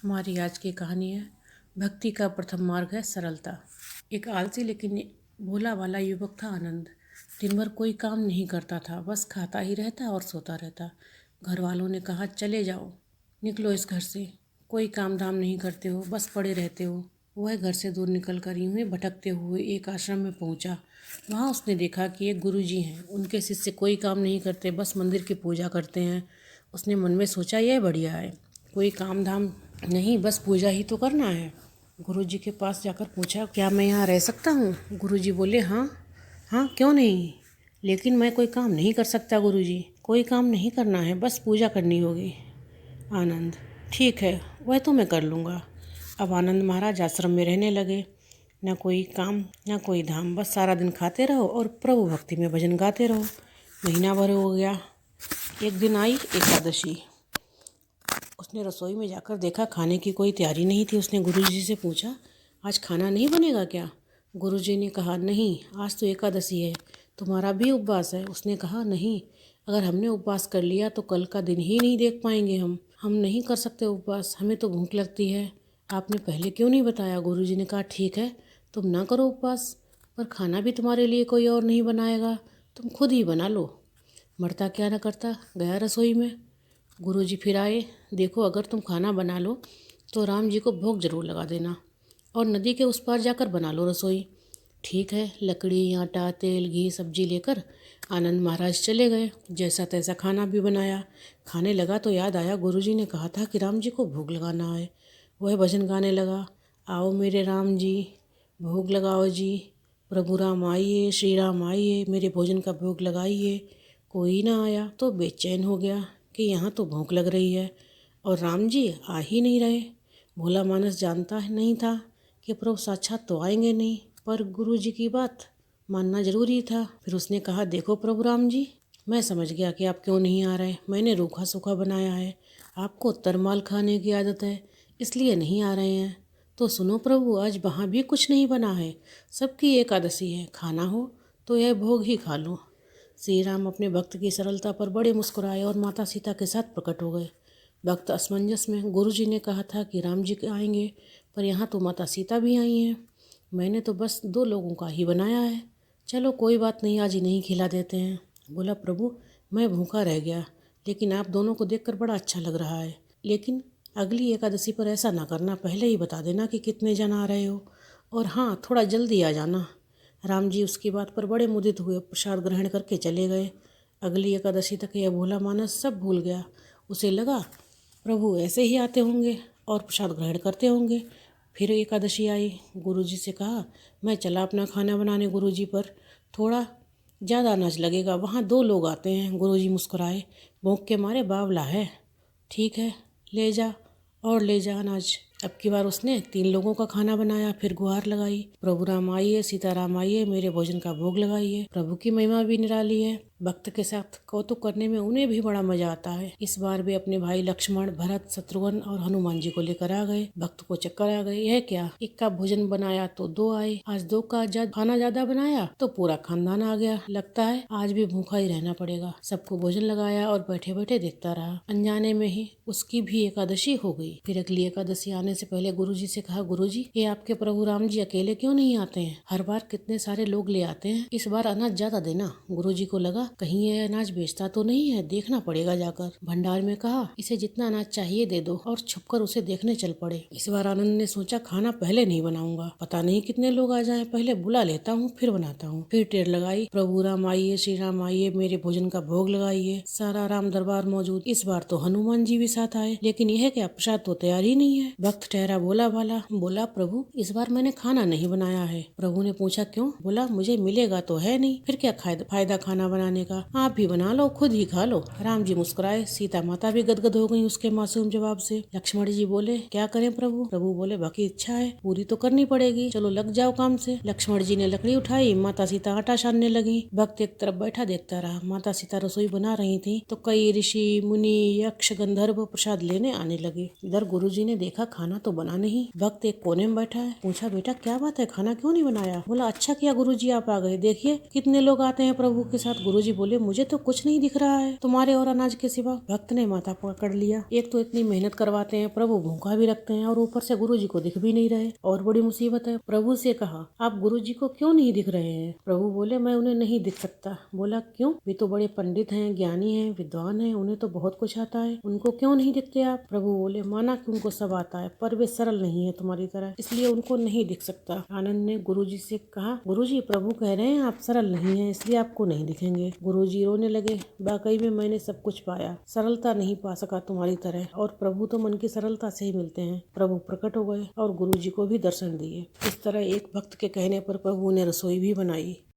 हमारी आज की कहानी है भक्ति का प्रथम मार्ग है सरलता। एक आलसी लेकिन भोला वाला युवक था आनंद। दिन भर कोई काम नहीं करता था, बस खाता ही रहता और सोता रहता। घर वालों ने कहा चले जाओ, निकलो इस घर से, कोई काम धाम नहीं करते हो, बस पड़े रहते हो। वह घर से दूर निकल कर यूं ही भटकते हुए एक आश्रम में पहुंचा। वहां उसने देखा कि एक गुरुजी हैं, उनके शिष्य कोई काम नहीं करते, बस मंदिर की पूजा करते हैं। उसने मन में सोचा यह बढ़िया है, कोई काम धाम नहीं, बस पूजा ही तो करना है। गुरुजी के पास जाकर पूछा क्या मैं यहाँ रह सकता हूँ? गुरुजी बोले हाँ हाँ, क्यों नहीं, लेकिन मैं कोई काम नहीं कर सकता गुरुजी। कोई काम नहीं करना है, बस पूजा करनी होगी। आनंद ठीक है, वह तो मैं कर लूँगा। अब आनंद महाराज आश्रम में रहने लगे। न कोई काम न कोई धाम, बस सारा दिन खाते रहो और प्रभु भक्ति में भजन गाते रहो। महीना भर हो गया। एक दिन आई एकादशी। उसने रसोई में जाकर देखा खाने की कोई तैयारी नहीं थी। उसने गुरुजी से पूछा आज खाना नहीं बनेगा क्या? गुरुजी ने कहा नहीं, आज तो एकादशी है, तुम्हारा भी उपवास है। उसने कहा नहीं, अगर हमने उपवास कर लिया तो कल का दिन ही नहीं देख पाएंगे। हम नहीं कर सकते उपवास, हमें तो भूख लगती है। आपने पहले क्यों नहीं बताया? गुरुजी ने कहा ठीक है, तुम ना करो उपवास, पर खाना भी तुम्हारे लिए कोई और नहीं बनाएगा, तुम खुद ही बना लो। मरता क्या न करता, गया रसोई में। गुरुजी फिर आए। देखो, अगर तुम खाना बना लो तो राम जी को भोग जरूर लगा देना, और नदी के उस पार जाकर बना लो रसोई। ठीक है। लकड़ी, आटा, तेल, घी, सब्जी लेकर आनंद महाराज चले गए। जैसा तैसा खाना भी बनाया। खाने लगा तो याद आया गुरुजी ने कहा था कि राम जी को भोग लगाना है। वह भजन गाने लगा, आओ मेरे राम जी, भोग लगाओ जी, प्रभु राम आइए, श्री राम आइए, मेरे भोजन का भोग लगाइए। कोई ना आया तो बेचैन हो गया कि यहाँ तो भूख लग रही है और राम जी आ ही नहीं रहे। भोला मानस जानता नहीं था कि प्रभु साक्षात तो आएंगे नहीं, पर गुरु जी की बात मानना जरूरी था। फिर उसने कहा देखो प्रभु राम जी, मैं समझ गया कि आप क्यों नहीं आ रहे। मैंने रूखा सूखा बनाया है, आपको तरमाल खाने की आदत है, इसलिए नहीं आ रहे हैं। तो सुनो प्रभु, आज वहाँ भी कुछ नहीं बना है, सबकी एकादशी है, खाना हो तो यह भोग ही खा लो। श्री राम अपने भक्त की सरलता पर बड़े मुस्कुराए और माता सीता के साथ प्रकट हो गए। भक्त असमंजस में। गुरुजी ने कहा था कि राम जी आएंगे, पर यहाँ तो माता सीता भी आई हैं। मैंने तो बस 2 लोगों का ही बनाया है, चलो कोई बात नहीं, आज ही नहीं खिला देते हैं। बोला प्रभु, मैं भूखा रह गया, लेकिन आप दोनों को देखकर बड़ा अच्छा लग रहा है। लेकिन अगली एकादशी पर ऐसा ना करना, पहले ही बता देना कि कितने जन आ रहे हो, और हाँ, थोड़ा जल्दी आ जाना। राम जी उसकी बात पर बड़े मुदित हुए, प्रसाद ग्रहण करके चले गए। अगली एकादशी तक यह भोला मानस सब भूल गया। उसे लगा प्रभु ऐसे ही आते होंगे और प्रसाद ग्रहण करते होंगे। फिर एकादशी आई। गुरुजी से कहा मैं चला अपना खाना बनाने गुरुजी पर, थोड़ा ज़्यादा अनाज लगेगा, वहाँ 2 लोग आते हैं। गुरुजी मुस्कुराए, भूख के मारे बावला है। ठीक है, ले जा और ले जा अनाज। अब की बार उसने 3 लोगों का खाना बनाया। फिर गुहार लगाई, प्रभु राम आइए, सीताराम आइए, मेरे भोजन का भोग लगाइए। प्रभु की महिमा भी निराली है। भक्त के साथ कौतुक करने में उन्हें भी बड़ा मजा आता है। इस बार वे अपने भाई लक्ष्मण, भरत, शत्रुघ्न और हनुमान जी को लेकर आ गए। भक्त को चक्कर आ गए, यह क्या, एक का भोजन बनाया तो 2 आए, आज 2 का खाना ज्यादा बनाया तो पूरा खानदान आ गया। लगता है आज भी भूखा ही रहना पड़ेगा। सबको भोजन लगाया और बैठे बैठे देखता रहा। अनजाने में ही उसकी भी एकादशी हो गई। फिर अगली एकादशी आने से पहले गुरुजी से कहा, गुरुजी ये आपके प्रभु राम जी अकेले क्यों नहीं आते हैं? हर बार कितने सारे लोग ले आते हैं, इस बार अनाज ज्यादा देना। गुरुजी को लगा कहीं ये अनाज बेचता तो नहीं है, देखना पड़ेगा जाकर। भंडार में कहा इसे जितना अनाज चाहिए दे दो, और छुपकर उसे देखने चल पड़े। इस बार आनंद ने सोचा खाना पहले नहीं बनाऊंगा, पता नहीं कितने लोग आ जाएं, पहले बुला लेता हूँ फिर बनाता हूँ। फिर टेर लगाई, प्रभु राम आइए, श्री राम आइए, मेरे भोजन का भोग लगाइए। सारा राम दरबार मौजूद। इस बार तो हनुमान जी भी साथ आए, लेकिन यह क्या, प्रसाद तो तैयार ही नहीं है। भक्त ठहरा बोला भाला, बोला प्रभु इस बार मैंने खाना नहीं बनाया है। प्रभु ने पूछा क्यों? बोला मुझे मिलेगा तो है नहीं, फिर क्या फायदा खाना बनाने का, आप भी बना लो, खुद ही खा लो। राम जी मुस्कुराए, सीता माता भी गदगद हो गई उसके मासूम जवाब से। लक्ष्मण जी बोले क्या करें प्रभु? प्रभु बोले बाकी इच्छा है, पूरी तो करनी पड़ेगी, चलो लग जाओ काम से। लक्ष्मण जी ने लकड़ी उठाई, माता सीता आटा छानने लगी। भक्त एक तरफ बैठा देखता रहा। माता सीता रसोई बना रही थी तो कई ऋषि, मुनि, यक्ष, गंधर्व प्रसाद लेने आने लगे। इधर गुरुजी ने देखा खाना तो बना नहीं। भक्त एक कोने में बैठा है। पूछा बेटा क्या बात है, खाना क्यों नहीं बनाया? बोला अच्छा किया गुरुजी आप आ गए, देखिए कितने लोग आते हैं प्रभु के साथ। गुरुजी गुरुजी बोले, मुझे तो कुछ नहीं दिख रहा है तुम्हारे और अनाज के सिवा। भक्त ने माथा पकड़ लिया, एक तो इतनी मेहनत करवाते हैं, प्रभु भूखा भी रखते हैं और ऊपर से गुरुजी को दिख भी नहीं रहे, और बड़ी मुसीबत है। प्रभु से कहा, आप गुरुजी को क्यों नहीं दिख रहे हैं? प्रभु बोले, मैं उन्हें नहीं दिख सकता। बोला, क्यों? वे तो बड़े पंडित हैं, ज्ञानी हैं, विद्वान हैं, उन्हें तो बहुत कुछ आता है, उनको क्यों नहीं दिखते आप? प्रभु बोले, माना कि उनको सब आता है, पर वे सरल नहीं है तुम्हारी तरह, इसलिए उनको नहीं दिख सकता। आनंद ने गुरुजी से कहा, गुरुजी, प्रभु कह रहे हैं आप सरल नहीं हैं, इसलिए आपको नहीं दिखेंगे। गुरुजी रोने लगे, वाकई में मैंने सब कुछ पाया, सरलता नहीं पा सका तुम्हारी तरह, और प्रभु तो मन की सरलता से ही मिलते हैं। प्रभु प्रकट हो गए और गुरुजी को भी दर्शन दिए। इस तरह एक भक्त के कहने पर प्रभु ने रसोई भी बनाई।